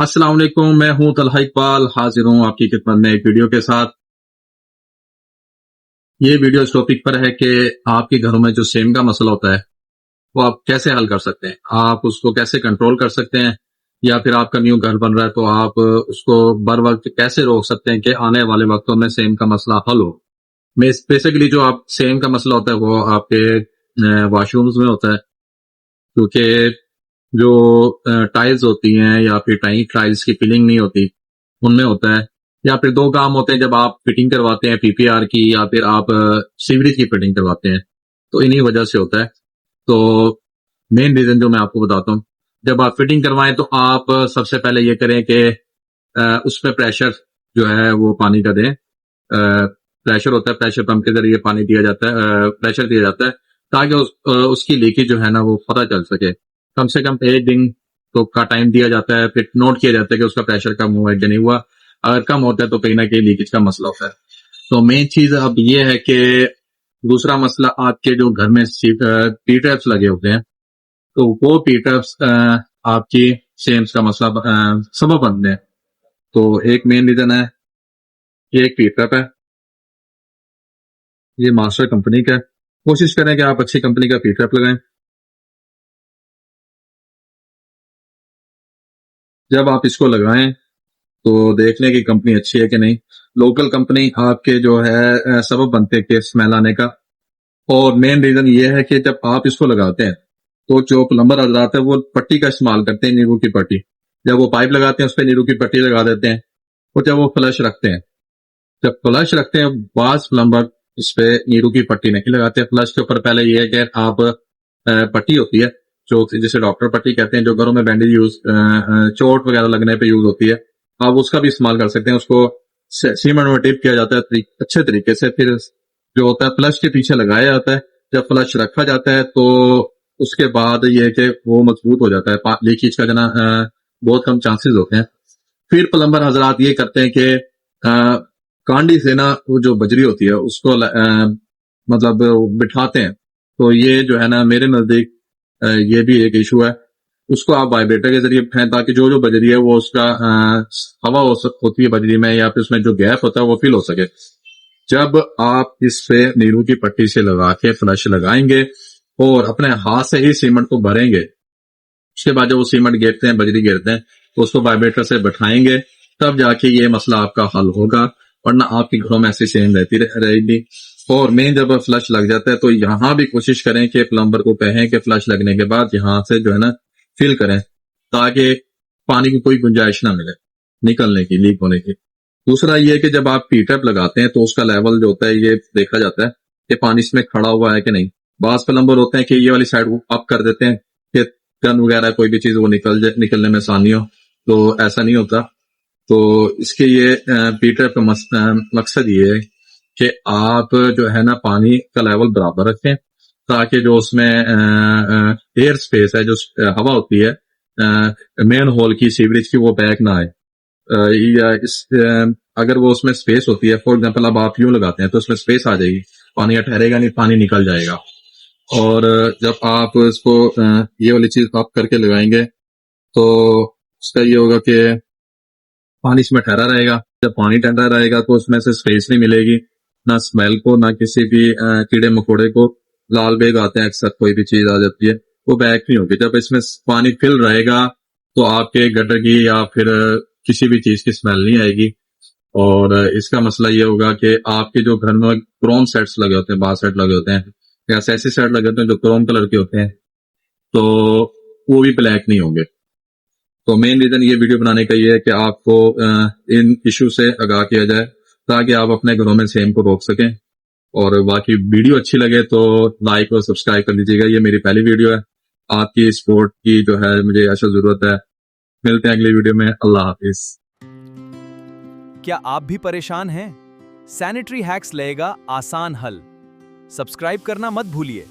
अस्सलाम वालेकुम, मैं हूं तलहा इकबाल, हाजिर हूं आपकी खिदमत में एक वीडियो के साथ। ये वीडियो इस टॉपिक पर है कि आपके घरों में जो सेम का मसला होता है वो आप कैसे हल कर सकते हैं, आप उसको कैसे कंट्रोल कर सकते हैं, या फिर आपका न्यू घर बन रहा है तो आप उसको बर वक्त कैसे रोक सकते हैं कि आने वाले वक्तों में सेम का मसला हल हो। बेसिकली जो आप सेम का मसला होता है वो आपके वॉशरूम्स में होता है, क्योंकि जो टाइल्स होती हैं या फिर टाइल्स की फिलिंग नहीं होती उनमें होता है। या फिर दो काम होते हैं जब आप फिटिंग करवाते हैं पीपीआर की या फिर आप सीवरेज की फिटिंग करवाते हैं, तो इन्हीं वजह से होता है। तो मेन रीजन जो मैं आपको बताता हूँ, जब आप फिटिंग करवाएं तो आप सबसे पहले ये करें कि उसमें प्रेशर जो है वो पानी का दें। प्रेशर होता है, प्रेशर पंप के जरिए पानी दिया जाता है, प्रेशर दिया जाता है ताकि उसकी लीकेज जो है ना वो पता चल सके। कम से कम एक दिन तो का टाइम दिया जाता है, फिर नोट किया जाता है कि उसका प्रेशर कम हुआ है कि नहीं हुआ। अगर कम होता है तो कहीं ना कहीं लीकेज का मसला होता है। तो मेन चीज अब ये है कि दूसरा मसला, आपके जो घर में पी टैप्स लगे होते हैं तो वो पी टैप्स आपकी सेम्स का मसला सबब बनते हैं। तो एक मेन रीजन है, ये एक पी टैप है, ये मास्टर कंपनी का है। कोशिश करें कि आप अच्छी कंपनी का पी टैप लगाएं। जब आप इसको लगाएं तो देख लें कि कंपनी अच्छी है कि नहीं। लोकल कंपनी आपके जो है सबब बनते हैं कि स्मेल आने का। और मेन रीजन ये है कि जब आप इसको लगाते हैं तो जो प्लम्बर हजरात है वो पट्टी का इस्तेमाल करते हैं, नींबू की पट्टी। जब वो पाइप लगाते हैं उस पर नींबू की पट्टी लगा देते हैं। और जब वो फ्लश रखते हैं, जब फ्लश रखते हैं बास प्लम्बर इस पे नींबू की पट्टी नहीं लगाते। फ्लश के ऊपर पहले ये है कि आप पट्टी होती है जो जिसे डॉक्टर पट्टी कहते हैं, जो घरों में बैंडेज यूज चोट वगैरह लगने पे यूज होती है, आप उसका भी इस्तेमाल कर सकते हैं। उसको सीमेंट में टिप किया जाता है अच्छे तरीके से, फिर जो होता है फ्लश के पीछे लगाया जाता है। जब फ्लश रखा जाता है तो उसके बाद ये कि वो मजबूत हो जाता है, लीकेज का जना बहुत कम चांसेस होते हैं। फिर प्लम्बर हजरात ये करते हैं कि कांडी से ना वो जो बजरी होती है उसको मतलब बिठाते हैं। तो ये जो है ना मेरे नजदीक ये भी एक इशू है। उसको आप वाइब्रेटर के जरिए बिठाएं ताकि जो जो बजरी है वो उसका हवा होती है बजरी में या फिर उसमें जो गैप होता है वो फिल हो सके। जब आप इस पे नींबू की पट्टी से लगा के फ्लश लगाएंगे और अपने हाथ से ही सीमेंट को भरेंगे, उसके बाद जब वो सीमेंट गिरते हैं, बजरी गिरते हैं, तो उसको वाइब्रेटर से बैठाएंगे, तब जाके ये मसला आपका हल होगा। वरना आपके घरों में ऐसी सेम रहती रहेगी। और मेन जब फ्लश लग जाता है तो यहाँ भी कोशिश करें कि प्लम्बर को कहें कि फ्लश लगने के बाद यहाँ से जो है ना फिल करें, ताकि पानी की कोई गुंजाइश ना मिले निकलने की, लीक होने की। दूसरा ये है कि जब आप पीटअप लगाते हैं तो उसका लेवल जो होता है ये देखा जाता है कि पानी इसमें खड़ा हुआ है कि नहीं। बास प्लम्बर होते हैं कि ये वाली साइड अप कर देते हैं कि गन वगैरह कोई भी चीज वो निकलने में आसानी हो, तो ऐसा नहीं होता। तो इसके ये पीटअप का मकसद ये है कि आप जो है ना पानी का लेवल बराबर रखें, ताकि जो उसमें एयर स्पेस है, जो हवा होती है मेन होल की, सीवरेज की, वो बैक ना आए। या अगर वो उसमें स्पेस होती है, फॉर एग्जांपल अब आप यूं लगाते हैं तो उसमें स्पेस आ जाएगी, पानी ठहरेगा नहीं, पानी निकल जाएगा। और जब आप इसको ये वाली चीज आप करके लगाएंगे तो उसका ये होगा कि पानी इसमें ठहरा रहेगा। जब पानी ठहरा रहेगा तो उसमें से स्पेस नहीं मिलेगी, ना स्मेल को, ना किसी भी कीड़े मकोड़े को। लाल बेग आते हैं अक्सर, कोई भी चीज आ जाती है, वो बैक नहीं होगी। जब इसमें पानी फिल रहेगा तो आपके गटर की या फिर किसी भी चीज की स्मेल नहीं आएगी। और इसका मसला ये होगा कि आपके जो घर में क्रोम सेट्स लगे होते हैं, बार सेट लगे होते हैं या ऐसे सेट लगे होते हैं जो क्रोम कलर के होते हैं, तो वो भी ब्लैक नहीं होंगे। तो मेन रीजन ये वीडियो बनाने का ये है कि आपको इन इशू से आगाह किया जाए ताकि आप अपने घरों में सेम को रोक सकें। और बाकी वीडियो अच्छी लगे तो लाइक और सब्सक्राइब कर लीजिएगा। ये मेरी पहली वीडियो है, आपकी सपोर्ट की जो है मुझे ऐसा जरूरत है। मिलते हैं अगली वीडियो में। अल्लाह हाफिज। क्या आप भी परेशान हैं? सैनिटरी हैक्स लेगा आसान हल। सब्सक्राइब करना मत भूलिए।